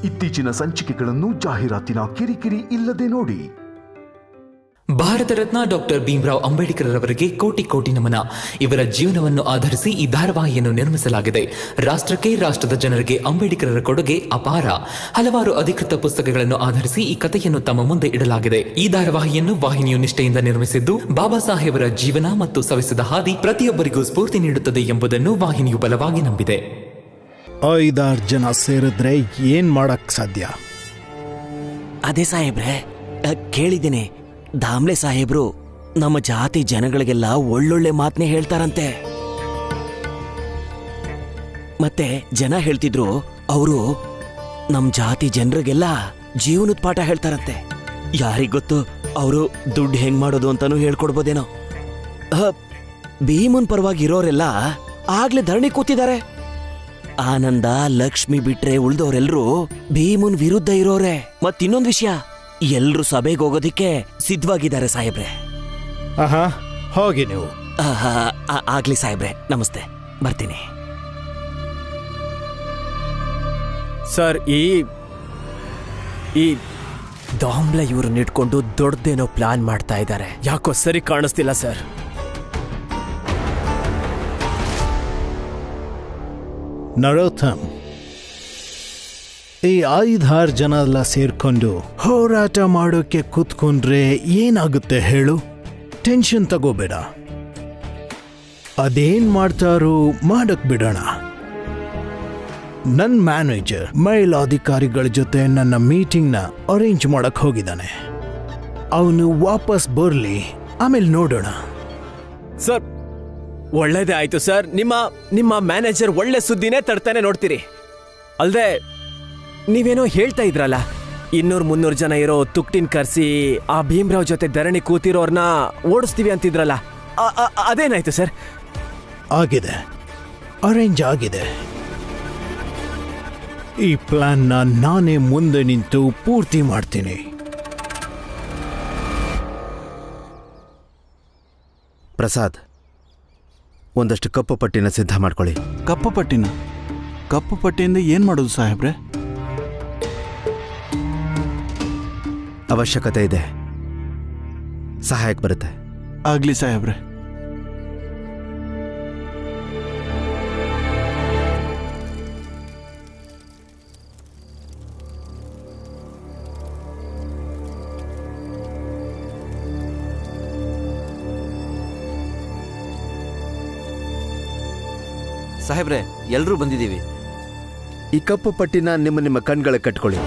ಇತ್ತೀಚಿನ ಸಂಚಿಕೆಗಳನ್ನು ಜಾಹೀರಾತಿನ ಕಿರಿಕಿರಿ ಇಲ್ಲದೆ ನೋಡಿ. ಭಾರತ ರತ್ನ ಡಾಕ್ಟರ್ ಭೀಮರಾವ್ ಅಂಬೇಡ್ಕರ್ ಅವರಿಗೆ ಕೋಟಿ ಕೋಟಿ ನಮನ. ಇವರ ಜೀವನವನ್ನು ಆಧರಿಸಿ ಈ ಧಾರಾವಾಹಿಯನ್ನು ನಿರ್ಮಿಸಲಾಗಿದೆ. ರಾಷ್ಟ್ರಕ್ಕೆ, ರಾಷ್ಟ್ರದ ಜನರಿಗೆ ಅಂಬೇಡ್ಕರರ ಕೊಡುಗೆ ಅಪಾರ. ಹಲವಾರು ಅಧಿಕೃತ ಪುಸ್ತಕಗಳನ್ನು ಆಧರಿಸಿ ಈ ಕಥೆಯನ್ನು ತಮ್ಮ ಮುಂದೆ ಇಡಲಾಗಿದೆ. ಈ ಧಾರಾವಾಹಿಯನ್ನು ವಾಹಿನಿಯು ನಿಷ್ಠೆಯಿಂದ ನಿರ್ಮಿಸಿದ್ದು, ಬಾಬಾ ಸಾಹೇಬರ ಜೀವನ ಮತ್ತು ಸವೆಸಿದ ಹಾದಿ ಪ್ರತಿಯೊಬ್ಬರಿಗೂ ಸ್ಫೂರ್ತಿ ನೀಡುತ್ತದೆ ಎಂಬುದನ್ನು ವಾಹಿನಿಯು ಬಲವಾಗಿ ನಂಬಿದೆ. 5-6 ಜನ ಸೇರಿದ್ರೆ ಏನ್ ಮಾಡಕ್ ಸಾಧ್ಯ? ಅದೇ ಸಾಹೇಬ್ರೆ, ಕೇಳಿದ್ದೀನಿ. ದಾಮ್ಲೆ ಸಾಹೇಬ್ರು ನಮ್ಮ ಜಾತಿ ಜನಗಳಿಗೆಲ್ಲ ಒಳ್ಳೊಳ್ಳೆ ಮಾತನ್ನೇ ಹೇಳ್ತಾರಂತೆ. ಮತ್ತೆ ಜನ ಹೇಳ್ತಿದ್ರು ಅವರು ನಮ್ಮ ಜಾತಿ ಜನರಿಗೆಲ್ಲ ಜೀವನದ ಪಾಠ ಹೇಳ್ತಾರಂತೆ. ಯಾರಿಗೊತ್ತು ಅವರು ದುಡ್ಡು ಹೆಂಗ್ ಮಾಡೋದು ಅಂತಾನೂ ಹೇಳ್ಕೊಡ್ಬೋದೇನೋ. ಭೀಮನ್ ಪರವಾಗಿ ಇರೋರೆಲ್ಲ ಆಗ್ಲೇ ಧರಣಿ ಕೂತಿದ್ದಾರೆ. ಆನಂದ, ಲಕ್ಷ್ಮಿ ಬಿಟ್ರೆ ಉಳ್ದವ್ರೆಲ್ರೂ ಭೀಮನ್ ವಿರುದ್ಧ ಇರೋರೆ. ಮತ್ತಿನ್ನೊಂದು ವಿಷಯ, ಎಲ್ರು ಸಭೆಗೆ ಹೋಗೋದಿಕ್ಕೆ ಸಿದ್ಧವಾಗಿದ್ದಾರೆ ಸಾಹೇಬ್ರೆ. ಹೋಗಿ ನೀವು. ಆಗ್ಲಿ ಸಾಹೇಬ್ರೆ, ನಮಸ್ತೆ, ಬರ್ತೀನಿ. ಸರ್, ಈ ದಾಮ್ಲೆ ಇವ್ರನ್ನ ಇಟ್ಕೊಂಡು ದೊಡ್ಡದೇನೋ ಪ್ಲಾನ್ ಮಾಡ್ತಾ ಇದ್ದಾರೆ. ಯಾಕೋ ಸರಿ ಕಾಣಿಸ್ತಿಲ್ಲ ಸರ್. ನರೋತ್ತಮ್, ಈ 5-6 ಜನ ಎಲ್ಲ ಸೇರ್ಕೊಂಡು ಹೋರಾಟ ಮಾಡೋಕೆ ಕೂತ್ಕೊಂಡ್ರೆ ಏನಾಗುತ್ತೆ ಹೇಳು? ಟೆನ್ಷನ್ ತಗೋಬೇಡ. ಅದೇನ್ ಮಾಡ್ತಾರೋ ಮಾಡಕ್ ಬಿಡೋಣ. ನನ್ನ ಮ್ಯಾನೇಜರ್ ಮೇಲಾಧಿಕಾರಿಗಳ ಜೊತೆ ನನ್ನ ಮೀಟಿಂಗ್ನ ಅರೇಂಜ್ ಮಾಡಕ್ ಹೋಗಿದ್ದಾನೆ. ಅವನು ವಾಪಸ್ ಬರ್ಲಿ, ಆಮೇಲೆ ನೋಡೋಣ. ಸರ್, ಒಳ್ಳೇದೇ ಆಯ್ತು ಸರ್. ನಿಮ್ಮ ಮ್ಯಾನೇಜರ್ ಒಳ್ಳೆ ಸುದ್ದಿನೇ ತಡ್ತಾನೆ ನೋಡ್ತೀರಿ. ಅಲ್ದೆ ನೀವೇನೋ ಹೇಳ್ತಾ ಇದ್ರಲ್ಲ, 200-300 ಜನ ಇರೋ ತುಕ್ಟಿನ್ ಕರ್ಸಿ ಆ ಭೀಮರಾವ್ ಜೊತೆ ಧರಣಿ ಕೂತಿರೋರ್ನ ಓಡಿಸ್ತೀವಿ ಅಂತಿದ್ರಲ್ಲ, ಅದೇನಾಯ್ತು ಸರ್? ಆಗಿದೆ, ಅರೇಂಜ್ ಆಗಿದೆ. ಈ ಪ್ಲಾನ್ನ ನಾನೇ ಮುಂದೆ ನಿಂತು ಪೂರ್ತಿ ಮಾಡ್ತೀನಿ. ಪ್ರಸಾದ್, ಒಂದಷ್ಟು ಕಪ್ಪು ಪಟ್ಟಿನ ಸಿದ್ಧ ಮಾಡ್ಕೊಳ್ಳಿ. ಕಪ್ಪು ಪಟ್ಟಿನ? ಕಪ್ಪು ಪಟ್ಟಿಯಿಂದ ಏನ್ ಮಾಡೋದು ಸಾಹೇಬ್ರೆ? ಅವಶ್ಯಕತೆ ಇದೆ, ಸಹಾಯಕ್ಕೆ ಬರುತ್ತೆ. ಆಗ್ಲಿ ಸಾಹೇಬ್ರೆ. ಸಾಹೇಬ್ರೆ, ಎಲ್ಲರೂ ಬಂದಿದ್ದೀವಿ. ಈ ಕಪ್ಪು ಪಟ್ಟಿನ ನಿಮ್ಮ ಕಣ್ಗಳ ಕಟ್ಕೊಳ್ಳಿ.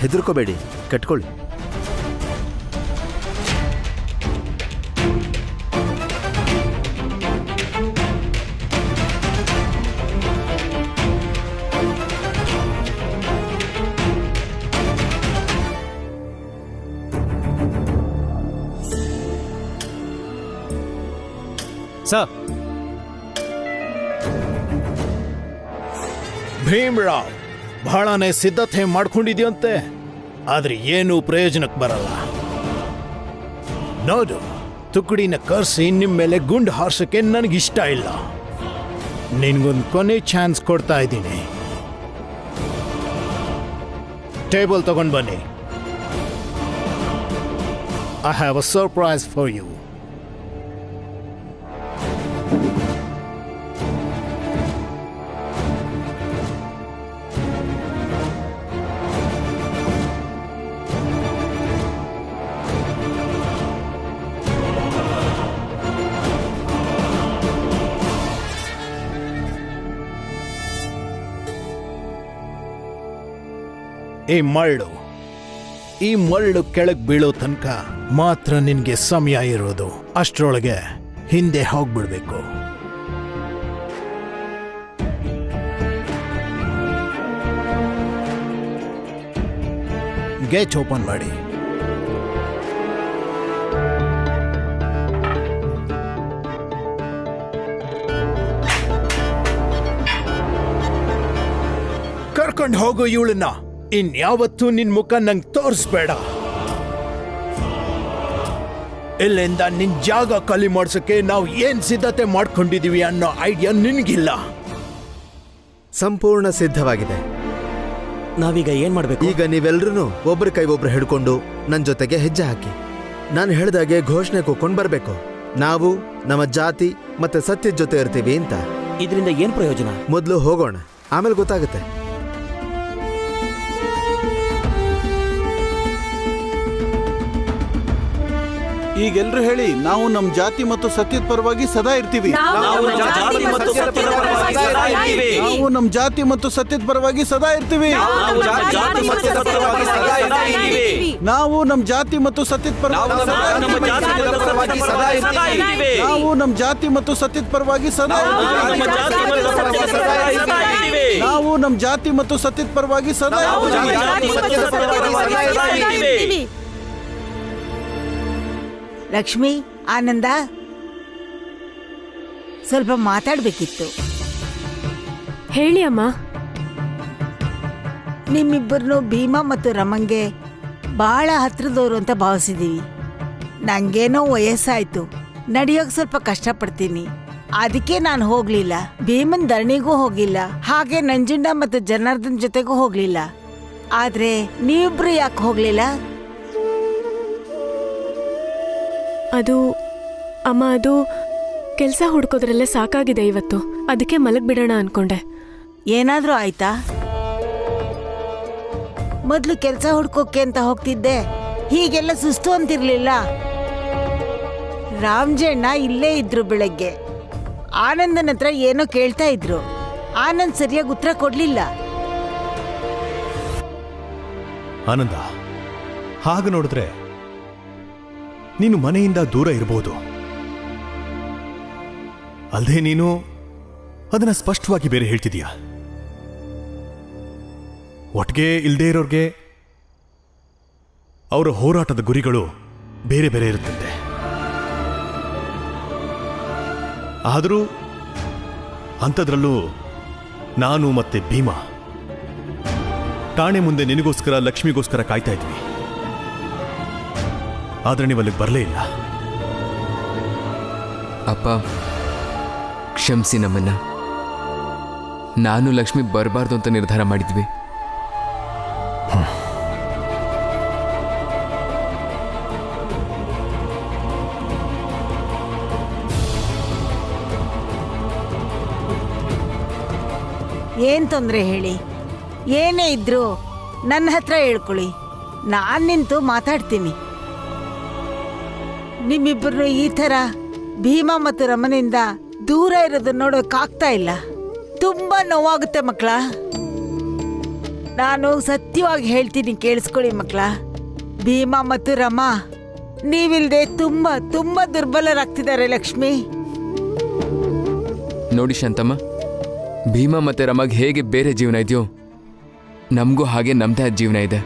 ಹೆದರ್ಕೋಬೇಡಿ, ಕಟ್ಕೊಳ್ಳಿ. ಸರ್, ಭೀಮರಾವ್ ಬಹಳನೇ ಸಿದ್ಧತೆ ಮಾಡ್ಕೊಂಡಿದ್ಯಂತೆ, ಆದ್ರೆ ಏನೂ ಪ್ರಯೋಜನಕ್ಕೆ ಬರಲ್ಲ. ನೋಡು, ತುಕಡಿನ ಕರ್ಸಿ ನಿಮ್ಮ ಮೇಲೆ ಗುಂಡು ಹಾರ್ಸಕ್ಕೆ ನನಗಿಷ್ಟ ಇಲ್ಲ. ನಿನ್ಗೊಂದು ಕೊನೆ ಚಾನ್ಸ್ ಕೊಡ್ತಾ ಇದ್ದೀನಿ. ಟೇಬಲ್ ತಗೊಂಡು ಬನ್ನಿ. I have a surprise for you. ಈ ಮರಳು ಕೆಳಗೆ ಬೀಳೋ ತನಕ ಮಾತ್ರ ನಿನ್ಗೆ ಸಮಯ ಇರೋದು. ಅಷ್ಟರೊಳಗೆ ಹಿಂದೆ ಹೋಗ್ಬಿಡ್ಬೇಕು. ಗೇಟ್ ಓಪನ್ ಮಾಡಿ. ಕರ್ಕೊಂಡು ಹೋಗು ಇವಳನ್ನ. ಇನ್ಯಾವತ್ತೂ ನಿನ್ ಮುಖ ನಂಗೆ ತೋರಿಸ್ಬೇಡ. ಇಲ್ಲಿಂದ ನಿನ್ ಜಾಗ ಖಾಲಿ ಮಾಡ್ಸಕ್ಕೆ ನಾವು ಏನ್ ಸಿದ್ಧತೆ ಮಾಡ್ಕೊಂಡಿದೀವಿ ಅನ್ನೋ ಐಡಿಯಾ ನಿನ್ಗಿಲ್ಲ. ಸಂಪೂರ್ಣ ಸಿದ್ಧವಾಗಿದೆ. ನಾವೀಗ ಏನ್ ಮಾಡ್ಬೇಕು? ಈಗ ನೀವೆಲ್ರೂ ಒಬ್ರ ಕೈ ಒಬ್ರು ಹಿಡ್ಕೊಂಡು ನನ್ ಜೊತೆಗೆ ಹೆಜ್ಜೆ ಹಾಕಿ. ನಾನು ಹೇಳ್ದಾಗೆ ಘೋಷಣೆ ಕೂಕೊಂಡು ಬರ್ಬೇಕು. ನಾವು ನಮ್ಮ ಜಾತಿ ಮತ್ತೆ ಸತ್ಯದ ಜೊತೆ ಇರ್ತೀವಿ ಅಂತ. ಇದರಿಂದ ಏನ್ ಪ್ರಯೋಜನ? ಮೊದಲು ಹೋಗೋಣ, ಆಮೇಲೆ ಗೊತ್ತಾಗುತ್ತೆ. ಈಗೆಲ್ರು ಹೇಳಿ, ನಾವು ನಮ್ಮ ಜಾತಿ ಮತ್ತು ಸತ್ಯದ ಪರವಾಗಿ ಸದಾ ಇರ್ತೀವಿ. ನಾವು ನಮ್ಮ ಜಾತಿ ಮತ್ತು ಸತ್ಯದ ಪರವಾಗಿ ಸದಾ ಇರ್ತೀವಿ. ನಾವು ನಮ್ಮ ಜಾತಿ ಮತ್ತು ಸತ್ಯದ ಪರವಾಗಿ ಸದಾ ಇರ್ತೀವಿ. ನಾವು ನಮ್ಮ ಜಾತಿ ಮತ್ತು ಸತ್ಯದ ಪರವಾಗಿ ಸದಾ ಇರ್ತೀವಿ. ನಾವು ನಮ್ಮ ಜಾತಿ ಮತ್ತು ಸತ್ಯದ ಪರವಾಗಿ ಸದಾ ಇರ್ತೀವಿ. ನಾವು ನಮ್ಮ ಜಾತಿ ಮತ್ತು ಸತ್ಯದ ಪರವಾಗಿ ಸದಾ ಇರ್ತೀವಿ. ನಾವು ನಮ್ಮ ಜಾತಿ ಮತ್ತು ಸತ್ಯದ ಪರವಾಗಿ ಸದಾ ಇರ್ತೀವಿ. ಲಕ್ಷ್ಮಿ, ಆನಂದ, ಸ್ವಲ್ಪ ಮಾತಾಡ್ಬೇಕಿತ್ತು. ಹೇಳಿ ಅಮ್ಮ. ನಿಮ್ಮಿಬ್ಬರನ್ನು ಭೀಮಾ ಮತ್ತು ರಮಂಗೆ ಬಹಳ ಹತ್ರದವರು ಅಂತ ಭಾವಿಸಿದೀವಿ. ನಂಗೇನೋ ವಯಸ್ಸಾಯ್ತು, ನಡೆಯೋಕ್ ಸ್ವಲ್ಪ ಕಷ್ಟಪಡ್ತೀನಿ. ಅದಕ್ಕೆ ನಾನು ಹೋಗ್ಲಿಲ್ಲ. ಭೀಮನ್ ಧರಣಿಗೂ ಹೋಗಿಲ್ಲ, ಹಾಗೆ ನಂಜುಂಡ ಮತ್ತು ಜನಾರ್ದನ್ ಜೊತೆಗೂ ಹೋಗ್ಲಿಲ್ಲ. ಆದ್ರೆ ನೀವಿಬ್ರು ಯಾಕೆ ಹೋಗ್ಲಿಲ್ಲ? ಅದು ಅಮ್ಮ, ಅದು ಕೆಲಸ ಹುಡ್ಕೋದ್ರಲ್ಲೇ ಸಾಕಾಗಿದೆ ಇವತ್ತು. ಅದಕ್ಕೆ ಮಲಗ್ಬಿಡೋಣ ಅನ್ಕೊಂಡೆ. ಏನಾದ್ರೂ ಆಯ್ತಾ? ಮೊದ್ಲು ಕೆಲಸ ಹುಡ್ಕೋಕೆ ಅಂತ ಹೋಗ್ತಿದ್ದೆ, ಹೀಗೆಲ್ಲ ಸುಸ್ತು ಅಂತಿರ್ಲಿಲ್ಲ. ರಾಮ್ಜಣ್ಣ ಇಲ್ಲೇ ಇದ್ರು. ಬೆಳಗ್ಗೆ ಆನಂದನ ಹತ್ರ ಏನೋ ಕೇಳ್ತಾ ಇದ್ರು. ಆನಂದ್ ಸರಿಯಾಗಿ ಉತ್ತರ ಕೊಡ್ಲಿಲ್ಲ. ಆನಂದ, ಹಾಗೆ ನೋಡಿದ್ರೆ ನೀನು ಮನೆಯಿಂದ ದೂರ ಇರಬಹುದು. ಅಲ್ಲದೆ ನೀನು ಅದನ್ನ ಸ್ಪಷ್ಟವಾಗಿ ಬೇರೆ ಹೇಳ್ತಿದೀಯ. ಒಟ್ಟಿಗೆ ಇಲ್ಲದೆ ಇರೋರ್ಗೆ ಅವರ ಹೋರಾಟದ ಗುರಿಗಳು ಬೇರೆ ಬೇರೆ ಇರುತ್ತಂತೆ. ಆದರೂ ಅಂಥದ್ರಲ್ಲೂ ನಾನು ಮತ್ತೆ ಭೀಮಾ ಠಾಣೆ ಮುಂದೆ ನಿನಗೋಸ್ಕರ, ಲಕ್ಷ್ಮಿಗೋಸ್ಕರ ಕಾಯ್ತಾ ಇದ್ವಿ. ಆದ್ರೆ ನೀವು ಅಲ್ಲಿಗೆ ಬರಲೇ ಇಲ್ಲ. ಅಪ್ಪ, ಕ್ಷಮಿಸಿ ನಮ್ಮನ್ನ. ನಾನು ಲಕ್ಷ್ಮಿ ಬರಬಾರ್ದು ಅಂತ ನಿರ್ಧಾರ ಮಾಡಿದ್ವಿ. ಏನ್ ತೊಂದ್ರೆ ಹೇಳಿ? ಏನೇ ಇದ್ರು ನನ್ನ ಹತ್ರ ಹೇಳ್ಕೊಳ್ಳಿ, ನಾನ್ ನಿಂತು ಮಾತಾಡ್ತೀನಿ. ನಿಮ್ಮಿಬ್ಬರು ಈ ತರ ಭೀಮಾ ಮತ್ತು ರಮನಿಂದ ದೂರ ಇರೋದನ್ನ ನೋಡೋಕ್ಕಾಗ್ತಾ ಇಲ್ಲ. ತುಂಬಾ ನೋವಾಗುತ್ತೆ ಮಕ್ಕಳ. ನಾನು ಸತ್ಯವಾಗಿ ಹೇಳ್ತೀನಿ, ಕೇಳಿಸ್ಕೊಳ್ಳಿ ಮಕ್ಕಳ. ಭೀಮಾ ಮತ್ತು ರಮಾ ನೀವಿಲ್ದೆ ತುಂಬಾ ತುಂಬಾ ದುರ್ಬಲರಾಗ್ತಿದ್ದಾರೆ. ಲಕ್ಷ್ಮಿ, ನೋಡಿ ಶಾಂತಮ್ಮ, ಭೀಮಾ ಮತ್ತೆ ರಮಗೆ ಹೇಗೆ ಬೇರೆ ಜೀವನ ಇದೆಯೋ ನಮಗೂ ಹಾಗೆ ನಮ್ಮದೇ ಜೀವನ ಇದೆ.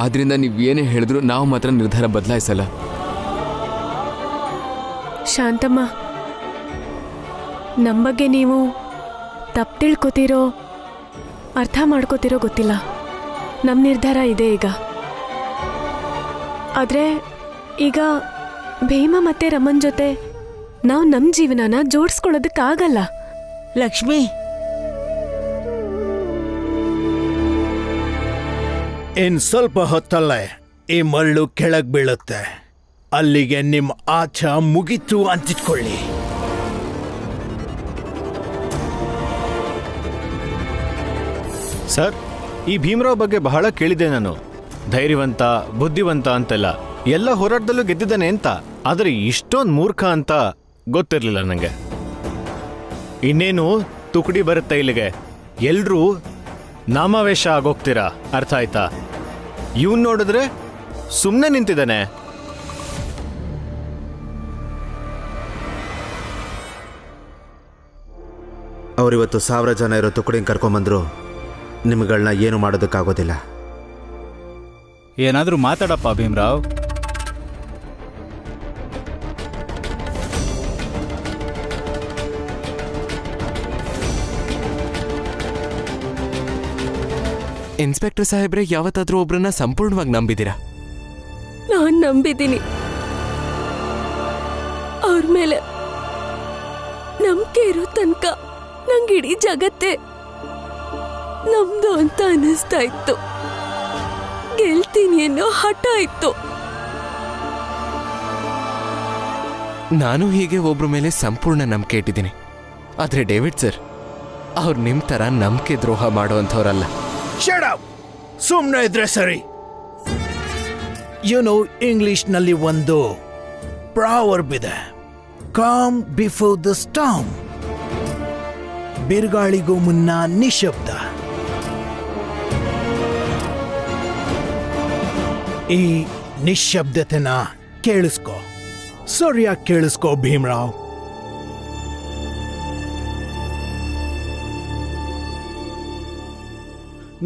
ಆದ್ರಿಂದ ನೀವೇನೇ ಹೇಳಿದ್ರು ನಾವು ಮಾತ್ರ ನಿರ್ಧಾರ ಬದಲಾಯಿಸಲ್ಲ. ಶಾಂತಮ್ಮ, ನಮ್ಮ ಬಗ್ಗೆ ನೀವು ತಪ್ಪು ತಿಳ್ಕೊತಿರೋ ಅರ್ಥ ಮಾಡ್ಕೋತಿರೋ ಗೊತ್ತಿಲ್ಲ. ನಮ್ಮ ನಿರ್ಧಾರ ಇದೆ ಈಗ. ಆದರೆ ಈಗ ಭೀಮಾ ಮತ್ತೆ ರಮನ್ ಜೊತೆ ನಾವು ನಮ್ಮ ಜೀವನನ ಜೋಡಿಸ್ಕೊಳ್ಳೋದಕ್ಕಾಗಲ್ಲ. ಲಕ್ಷ್ಮಿ, ಇನ್ ಸ್ವಲ್ಪ ಹೊತ್ತಲ್ಲೇ ಈ ಮರಳು ಕೆಳಗ್ ಬೀಳುತ್ತೆ. ಅಲ್ಲಿಗೆ ನಿಮ್ಮ ಆಚ ಮುಗಿತು ಅಂತಿಟ್ಕೊಳ್ಳಿ. ಸರ್, ಈ ಭೀಮರಾವ್ ಬಗ್ಗೆ ಬಹಳ ಕೇಳಿದೆ ನಾನು. ಧೈರ್ಯವಂತ, ಬುದ್ಧಿವಂತ ಅಂತೆಲ್ಲ, ಎಲ್ಲ ಹೋರಾಟದಲ್ಲೂ ಗೆದ್ದಿದ್ದಾನೆ ಅಂತ. ಆದರೆ ಇಷ್ಟೊಂದು ಮೂರ್ಖ ಅಂತ ಗೊತ್ತಿರಲಿಲ್ಲ ನನಗೆ. ಇನ್ನೇನು ತುಕಡಿ ಬರುತ್ತೆ ಇಲ್ಲಿಗೆ, ಎಲ್ರೂ ನಾಮಾವೇಶ ಆಗೋಗ್ತೀರಾ. ಅರ್ಥ ಆಯ್ತಾ? ಇವನ್ ನೋಡಿದ್ರೆ ಸುಮ್ಮನೆ ನಿಂತಿದ್ದಾನೆ. ಅವರಿವತ್ತು 1000 ಜನ ಇರೋ ತುಕಡಿನ ಕರ್ಕೊಂಬಂದ್ರು ನಿಮ್ಗಳನ್ನ ಏನು ಮಾಡೋದಕ್ಕಾಗೋದಿಲ್ಲ. ಏನಾದರೂ ಮಾತಾಡಪ್ಪ ಭೀಮ್ರಾವ್. ಇನ್ಸ್ಪೆಕ್ಟರ್ ಸಾಹೇಬ್ರೆ, ಯಾವತ್ತಾದ್ರೂ ಒಬ್ರನ್ನ ಸಂಪೂರ್ಣವಾಗಿ ನಂಬಿದ್ದೀರಾ? ನಾನ್ ನಂಬಿದ್ದೀನಿ. ಅವ್ರ ಮೇಲೆ ನಂಬಿಕೆ ಇರೋ ತನಕ ನಂಗೆ ಇಡೀ ಜಗತ್ತೇ ನಮ್ದು ಅಂತ ಅನಿಸ್ತಾ ಇತ್ತು. ಗೆಲ್ತೀನಿ ಅನ್ನೋ ಹಠ ಇತ್ತು. ನಾನು ಹೀಗೆ ಒಬ್ರ ಮೇಲೆ ಸಂಪೂರ್ಣ ನಂಬಿಕೆ ಇಟ್ಟಿದ್ದೀನಿ. ಆದ್ರೆ ಡೇವಿಡ್ ಸರ್, ಅವ್ರು ನಿಮ್ ತರ ನಂಬಿಕೆ ದ್ರೋಹ ಮಾಡುವಂಥವ್ರಲ್ಲ. ಸುಮ್ಮನೆ ಇದ್ರೆ ಸರಿ. ಇಂಗ್ಲಿಷ್ನಲ್ಲಿ ಒಂದು ಪ್ರಾವರ್ಬ್ ಇದೆ, ಕಾಮ್ ಬಿಫೋರ್ ದ ಸ್ಟಾರ್ಮ್. ಬಿರುಗಾಳಿಗೂ ಮುನ್ನ ನಿಶಬ್ದ. ಈ ನಿಶಬ್ದತೆನ ಕೇಳಿಸ್ಕೋ, ಸರಿಯಾಗಿ ಕೇಳಿಸ್ಕೋ ಭೀಮ್ರಾವ್.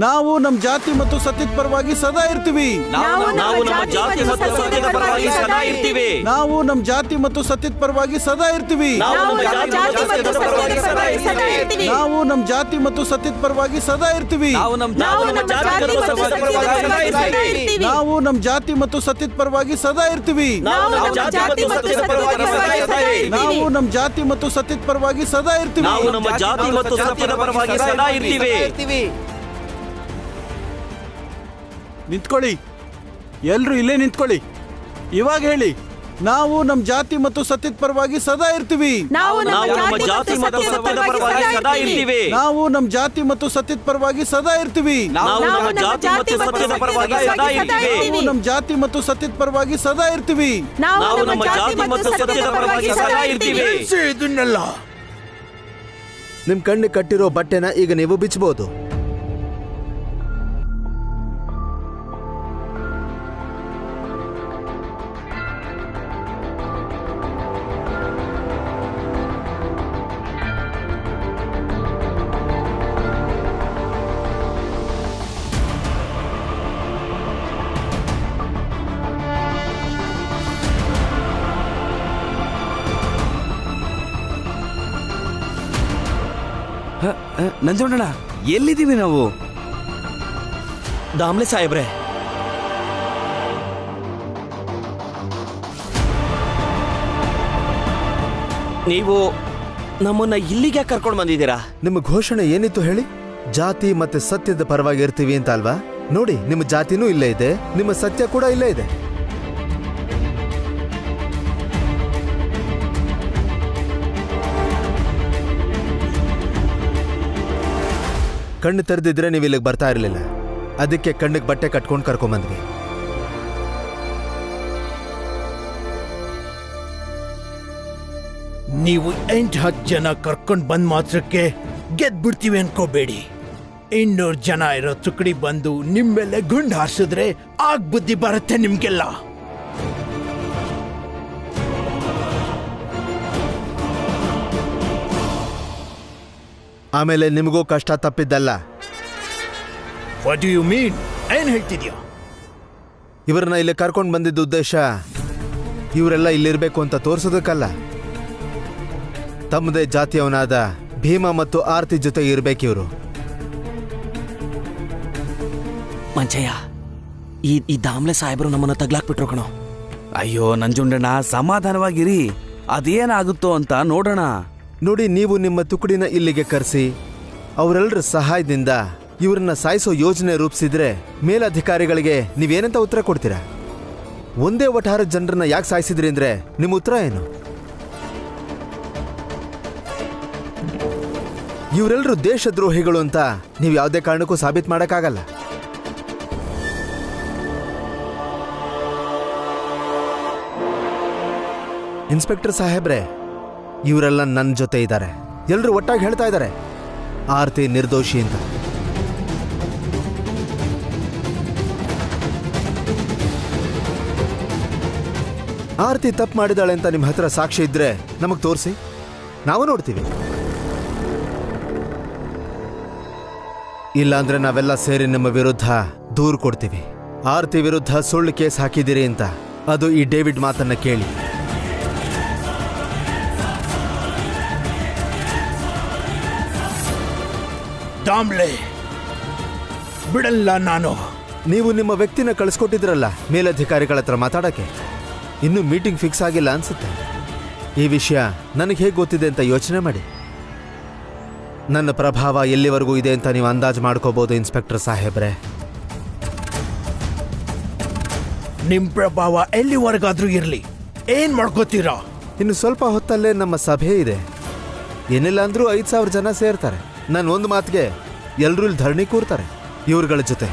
ನಾವು ನಮ್ಮ ಜಾತಿ ಮತ್ತು ಸತ್ಯದ ಪರವಾಗಿ ಸದಾ ಇರ್ತೀವಿ. ನಾವು ನಮ್ಮ ಜಾತಿ ಮತ್ತು ಸತ್ಯದ ಪರವಾಗಿ ಸದಾ ಇರ್ತೀವಿ. ನಾವು ನಮ್ಮ ಜಾತಿ ಮತ್ತು ಸತ್ಯದ ಪರವಾಗಿ ಸದಾ ಇರ್ತೀವಿ. ನಾವು ನಮ್ಮ ಜಾತಿ ಮತ್ತು ಸತ್ಯದ ಪರವಾಗಿ ಸದಾ ಇರ್ತೀವಿ. ನಾವು ನಮ್ಮ ಜಾತಿ ಮತ್ತು ಸತ್ಯದ ಪರವಾಗಿ ಸದಾ ಇರ್ತೀವಿ. ನಾವು ನಮ್ಮ ಜಾತಿ ಮತ್ತು ಸತ್ಯದ ಪರವಾಗಿ ಸದಾ ಇರ್ತೀವಿ. ನಾವು ನಮ್ಮ ಜಾತಿ ಮತ್ತು ಸತ್ಯದ ಪರವಾಗಿ ಸದಾ ಇರ್ತೀವಿ. ನಾವು ನಮ್ಮ ಜಾತಿ ಮತ್ತು ಸತ್ಯದ ಪರವಾಗಿ ಸದಾ ಇರ್ತೀವಿ. ನಾವು ನಮ್ಮ ಜಾತಿ ಮತ್ತು ಸತ್ಯದ ಪರವಾಗಿ ಸದಾ ಇರ್ತೀವಿ. ನಾವು ನಮ್ಮ ಜಾತಿ ಮತ್ತು ಸತ್ಯದ ಪರವಾಗಿ ಸದಾ ಇರ್ತೀವಿ. ನಿಂತ್ಕೊಳ್ಳಿ, ಎಲ್ರು ಇಲ್ಲೇ ನಿಂತ್ಕೊಳ್ಳಿ. ಇವಾಗ ಹೇಳಿ, ನಾವು ನಮ್ಮ ಜಾತಿ ಮತ್ತು ಸತ್ಯದ ಪರವಾಗಿ ಸದಾ ಇರ್ತೀವಿ. ನಾವು ನಮ್ಮ ಜಾತಿ ಮತ್ತು ಸತ್ಯದ ಪರವಾಗಿ ಸದಾ ಇರ್ತೀವಿ. ನಾವು ನಮ್ಮ ಜಾತಿ ಮತ್ತು ಸತ್ಯದ ಪರವಾಗಿ ಸದಾ ಇರ್ತೀವಿ. ನಾವು ನಮ್ಮ ಜಾತಿ ಮತ್ತು ಸತ್ಯದ ಪರವಾಗಿ ಸದಾ ಇರ್ತೀವಿ. ನಾವು ನಮ್ಮ ಜಾತಿ ಮತ್ತು ಸತ್ಯದ ಪರವಾಗಿ ಸದಾ ಇರ್ತೀವಿ. ನಾವು ನಮ್ಮ ಜಾತಿ ಮತ್ತು ಸತ್ಯದ ಪರವಾಗಿ ಸದಾ ಇರ್ತೀವಿ. ಇದನ್ನೆಲ್ಲ ನಿಮ್ ಕಣ್ಣಿಗೆ ಕಟ್ಟಿರೋ ಬಟ್ಟೆನ ಈಗ ನೀವು ಬಿಚ್ಚಬಹುದು. ನಂಜುಂಡಣ್ಣ, ಎಲ್ಲಿದ್ದೀವಿ ನಾವು? ದಾಮ್ಲೆ ಸಾಹೇಬ್ರೆ, ನೀವು ನಮ್ಮನ್ನ ಇಲ್ಲಿಗೆ ಕರ್ಕೊಂಡು ಬಂದಿದ್ದೀರಾ? ನಿಮ್ಮ ಘೋಷಣೆ ಏನಿತ್ತು ಹೇಳಿ? ಜಾತಿ ಮತ್ತೆ ಸತ್ಯದ ಪರವಾಗಿ ಇರ್ತೀವಿ ಅಂತ ಅಲ್ವಾ? ನೋಡಿ, ನಿಮ್ಮ ಜಾತಿನೂ ಇಲ್ಲೇ ಇದೆ, ನಿಮ್ಮ ಸತ್ಯ ಕೂಡ ಇಲ್ಲೇ ಇದೆ. ಕಣ್ಣು ತೆರೆದಿದ್ರೆ ನೀವು ಇಲ್ಲಿಗೆ ಬರ್ತಾ ಇರಲಿಲ್ಲ. ಅದಕ್ಕೆ ಕಣ್ಣಿಗೆ ಬಟ್ಟೆ ಕಟ್ಕೊಂಡು ಕರ್ಕೊಂಬಂದ್ವಿ. ನೀವು 8-10 ಜನ ಕರ್ಕೊಂಡು ಬಂದ್ ಮಾತ್ರಕ್ಕೆ ಗೆದ್ಬಿಡ್ತೀವಿ ಅನ್ಕೋಬೇಡಿ. 200 ಜನ ಇರೋ ತುಕಡಿ ಬಂದು ನಿಮ್ಮೆಲ್ಲ ಗುಂಡು ಹಾರಿಸಿದ್ರೆ ಆಗ ಬುದ್ಧಿ ಬರುತ್ತೆ ನಿಮ್ಗೆಲ್ಲ. ಆಮೇಲೆ ನಿಮಗೂ ಕಷ್ಟ ತಪ್ಪಿದ್ದಲ್ಲ. What do you mean? ಏನ್ ಹೇಳ್ತಿದ್ಯಾ? ಇವರನ್ನ ಇಲ್ಲಿ ಕರ್ಕೊಂಡು ಬಂದಿದ್ದ ಉದ್ದೇಶ ಇವರೆಲ್ಲ ಇಲ್ಲಿರ್ಬೇಕು ಅಂತ ತೋರಿಸೋದಕ್ಕಲ್ಲ. ತಮ್ಮದೇ ಜಾತಿಯವನಾದ ಭೀಮ ಮತ್ತು ಆರ್ತಿ ಜೊತೆ ಇರ್ಬೇಕು ಇವರು. ಮಂಚಯ್ಯ, ಈ ದಾಮ್ಲೆ ಸಾಹೇಬರು ನಮ್ಮನ್ನ ತಗ್ಲಾಕ್ಬಿಟ್ರು ಕಣೋ. ಅಯ್ಯೋ ನಂಜುಂಡಣ್ಣ, ಸಮಾಧಾನವಾಗಿರಿ, ಅದೇನಾಗುತ್ತೋ ಅಂತ ನೋಡೋಣ. ನೋಡಿ, ನೀವು ನಿಮ್ಮ ತುಕಡಿನ ಇಲ್ಲಿಗೆ ಕರೆಸಿ ಅವರೆಲ್ಲರ ಸಹಾಯದಿಂದ ಇವ್ರನ್ನ ಸಾಯಿಸೋ ಯೋಜನೆ ರೂಪಿಸಿದ್ರೆ ಮೇಲಧಿಕಾರಿಗಳಿಗೆ ನೀವೇನಂತ ಉತ್ತರ ಕೊಡ್ತೀರಾ? ಒಂದೇ ವಠಾರದ ಜನರನ್ನ ಯಾಕೆ ಸಾಯಿಸಿದ್ರಿ ಅಂದ್ರೆ ನಿಮ್ಮ ಉತ್ತರ ಏನು? ಇವರೆಲ್ಲರೂ ದೇಶದ್ರೋಹಿಗಳು ಅಂತ ನೀವು ಯಾವುದೇ ಕಾರಣಕ್ಕೂ ಸಾಬೀತು ಮಾಡೋಕ್ಕಾಗಲ್ಲ. ಇನ್ಸ್ಪೆಕ್ಟರ್ ಸಾಹೇಬ್ರೆ, ಇವರೆಲ್ಲ ನನ್ನ ಜೊತೆ ಇದ್ದಾರೆ. ಎಲ್ಲರೂ ಒಟ್ಟಾಗಿ ಹೇಳ್ತಾ ಇದ್ದಾರೆ ಆರ್ತಿ ನಿರ್ದೋಷಿ ಅಂತ. ಆರ್ತಿ ತಪ್ಪು ಮಾಡಿದಾಳೆ ಅಂತ ನಿಮ್ಮ ಹತ್ರ ಸಾಕ್ಷಿ ಇದ್ರೆ ನಮಗೆ ತೋರಿಸಿ, ನಾವು ನೋಡ್ತೀವಿ. ಇಲ್ಲಾಂದ್ರೆ ನಾವೆಲ್ಲ ಸೇರಿ ನಿಮ್ಮ ವಿರುದ್ಧ ದೂರು ಕೊಡ್ತೀವಿ. ಆರ್ತಿ ವಿರುದ್ಧ ಸುಳ್ಳು ಕೇಸ್ ಹಾಕಿದಿರಿ ಅಂತ. ಅದು ಈ ಡೇವಿಡ್ ಮಾತನ್ನ ಕೇಳಿ. ದಾಮ್ಲೆ ಬಿಡಲ್ಲ ನಾನು. ನೀವು ನಿಮ್ಮ ವ್ಯಕ್ತಿನ ಕಳಿಸ್ಕೊಟ್ಟಿದ್ರಲ್ಲ ಮೇಲಧಿಕಾರಿಗಳ ಹತ್ರ ಮಾತಾಡಕ್ಕೆ. ಇನ್ನೂ ಮೀಟಿಂಗ್ ಫಿಕ್ಸ್ ಆಗಿಲ್ಲ ಅನ್ಸುತ್ತೆ. ಈ ವಿಷಯ ನನಗೆ ಹೇಗೆ ಗೊತ್ತಿದೆ ಅಂತ ಯೋಚನೆ ಮಾಡಿ. ನನ್ನ ಪ್ರಭಾವ ಎಲ್ಲಿವರೆಗೂ ಇದೆ ಅಂತ ನೀವು ಅಂದಾಜು ಮಾಡ್ಕೋಬಹುದು ಇನ್ಸ್ಪೆಕ್ಟರ್ ಸಾಹೇಬ್ರೆ. ನಿಮ್ ಪ್ರಭಾವ ಎಲ್ಲಿವರೆಗಾದ್ರೂ ಇರ್ಲಿ, ಏನ್ ಮಾಡ್ಕೋತೀರಾ? ಇನ್ನು ಸ್ವಲ್ಪ ಹೊತ್ತಲ್ಲೇ ನಮ್ಮ ಸಭೆ ಇದೆ. ಏನಿಲ್ಲ ಅಂದ್ರೂ 5,000 ಜನ ಸೇರ್ತಾರೆ. ನಾನು ಒಂದು ಮಾತಿಗೆ ಎಲ್ಲರೂ ಇಲ್ಲಿ ಧರಣಿ ಕೂರ್ತಾರೆ. ಇವ್ರುಗಳ ಜೊತೆ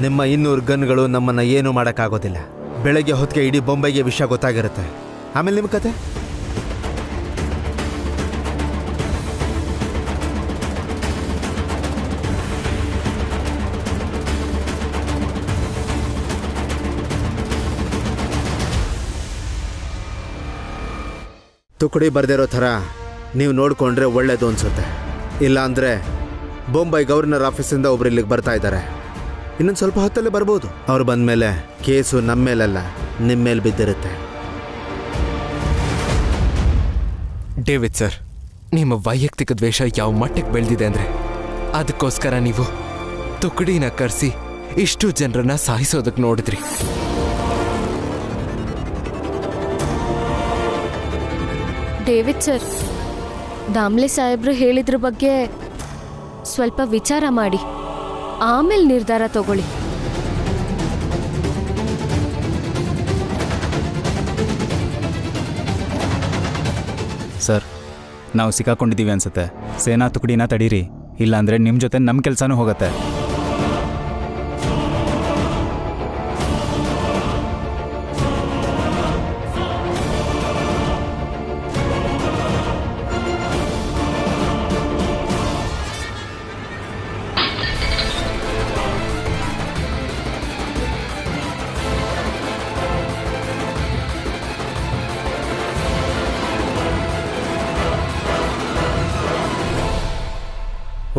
ನಿಮ್ಮ 200 ಗನ್ಗಳು ನಮ್ಮನ್ನ ಏನೂ ಮಾಡೋಕ್ಕಾಗೋದಿಲ್ಲ. ಬೆಳಗ್ಗೆ ಹೊತ್ತಿಗೆ ಇಡೀ ಬೊಂಬೈಗೆ ವಿಷಯ ಗೊತ್ತಾಗಿರುತ್ತೆ. ಆಮೇಲೆ ನಿಮ್ಮ ಕತೆ. ತುಕಡಿ ಬರ್ದಿರೋ ಥರ ನೀವು ನೋಡಿಕೊಂಡ್ರೆ ಒಳ್ಳೇದು ಅನ್ಸುತ್ತೆ. ಇಲ್ಲ ಅಂದರೆ ಬೊಂಬೈ ಗವರ್ನರ್ ಆಫೀಸಿಂದ ಒಬ್ರು ಇಲ್ಲಿಗೆ ಬರ್ತಾ ಇದ್ದಾರೆ. ಇನ್ನೊಂದು ಸ್ವಲ್ಪ ಹೊತ್ತಲ್ಲೇ ಬರ್ಬೋದು. ಅವ್ರು ಬಂದ ಮೇಲೆ ಕೇಸು ನಮ್ಮ ಮೇಲಲ್ಲ, ನಿಮ್ಮ ಮೇಲೆ ಬಿದ್ದಿರುತ್ತೆ. ಡೇವಿಡ್ ಸರ್, ನಿಮ್ಮ ವೈಯಕ್ತಿಕ ದ್ವೇಷ ಯಾವ ಮಟ್ಟಕ್ಕೆ ಬೆಳೆದಿದೆ ಅಂದರೆ ಅದಕ್ಕೋಸ್ಕರ ನೀವು ತುಕಡಿನ ಕರೆಸಿ ಇಷ್ಟು ಜನರನ್ನ ಸಾಯಿಸೋದಕ್ಕೆ ನೋಡಿದ್ರಿ. ಡೇವಿಡ್ ಸರ್, ದಾಮ್ಲೆ ಸಾಹೇಬ್ರು ಹೇಳಿದ್ರ ಬಗ್ಗೆ ಸ್ವಲ್ಪ ವಿಚಾರ ಮಾಡಿ ಆಮೇಲೆ ನಿರ್ಧಾರ ತಗೊಳ್ಳಿ. ಸರ್, ನಾವು ಸಿಕ್ಕಾಕೊಂಡಿದ್ದೀವಿ ಅನ್ಸುತ್ತೆ. ಸೇನಾ ತುಕಡಿನ ತಡೀರಿ, ಇಲ್ಲಾಂದ್ರೆ ನಿಮ್ಮ ಜೊತೆ ನಮ್ಮ ಕೆಲಸನೂ ಹೋಗುತ್ತೆ.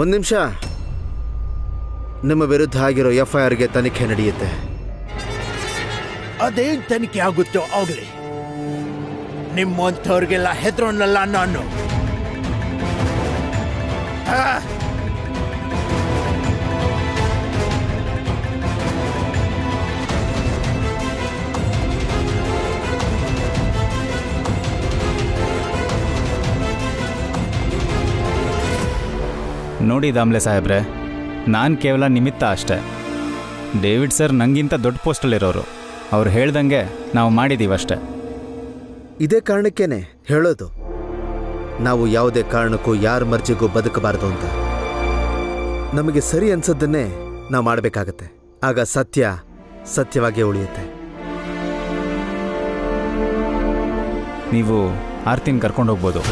ಒಂದು ನಿಮಿಷ. ನಿಮ್ಮ ವಿರುದ್ಧ ಆಗಿರೋ FIRಗೆ ತನಿಖೆ ನಡೆಯುತ್ತೆ. ಅದೇನ್ ತನಿಖೆ ಆಗುತ್ತೋ ಆಗ್ಲಿ. ನಿಮ್ಮಂಥವ್ರಿಗೆಲ್ಲ ಹೆದರೋನಲ್ಲ ನಾನು. ನೋಡಿ ದಾಮ್ಲೆ ಸಾಹೇಬ್ರೆ, ನಾನು ಕೇವಲ ನಿಮಿತ್ತ ಅಷ್ಟೇ. ಡೇವಿಡ್ ಸರ್ ನನಗಿಂತ ದೊಡ್ಡ ಪೋಸ್ಟಲ್ಲಿರೋರು. ಅವ್ರು ಹೇಳ್ದಂಗೆ ನಾವು ಮಾಡಿದ್ದೀವಷ್ಟೆ. ಇದೇ ಕಾರಣಕ್ಕೇನೆ ಹೇಳೋದು, ನಾವು ಯಾವುದೇ ಕಾರಣಕ್ಕೂ ಯಾರ ಮರ್ಜಿಗೂ ಬದುಕಬಾರ್ದು ಅಂತ. ನಮಗೆ ಸರಿ ಅನ್ಸೋದನ್ನೇ ನಾವು ಮಾಡಬೇಕಾಗತ್ತೆ. ಆಗ ಸತ್ಯ ಸತ್ಯವಾಗಿ ಉಳಿಯುತ್ತೆ. ನೀವು ಆರ್ತಿನ ಕರ್ಕೊಂಡು ಹೋಗ್ಬೋದು.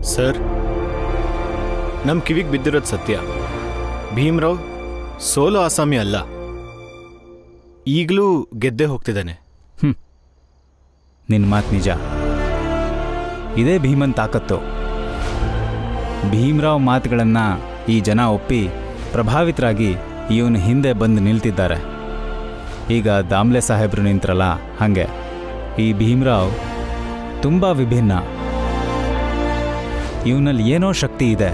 ಸರ್, ನಮ್ಮ ಕಿವಿಗೆ ಬಿದ್ದಿರೋದು ಸತ್ಯ. ಭೀಮ್ರಾವ್ ಸೋಲೋ ಆಸಾಮಿ ಅಲ್ಲ, ಈಗಲೂ ಗೆದ್ದೇ ಹೋಗ್ತಿದ್ದಾನೆ. ನಿನ್ನ ಮಾತು ನಿಜ. ಇದೇ ಭೀಮನ್ ತಾಕತ್ತು. ಭೀಮ್ರಾವ್ ಮಾತುಗಳನ್ನು ಈ ಜನ ಒಪ್ಪಿ ಪ್ರಭಾವಿತರಾಗಿ ಇವನ ಹಿಂದೆ ಬಂದು ನಿಲ್ತಿದ್ದಾರೆ. ಈಗ ದಾಮ್ಲೆ ಸಾಹೇಬ್ರು ನಿಂತ್ರಲ್ಲ, ಹಾಗೆ ಈ ಭೀಮ್ರಾವ್ ತುಂಬ ವಿಭಿನ್ನ. ಇವನಲ್ಲಿ ಏನೋ ಶಕ್ತಿ ಇದೆ.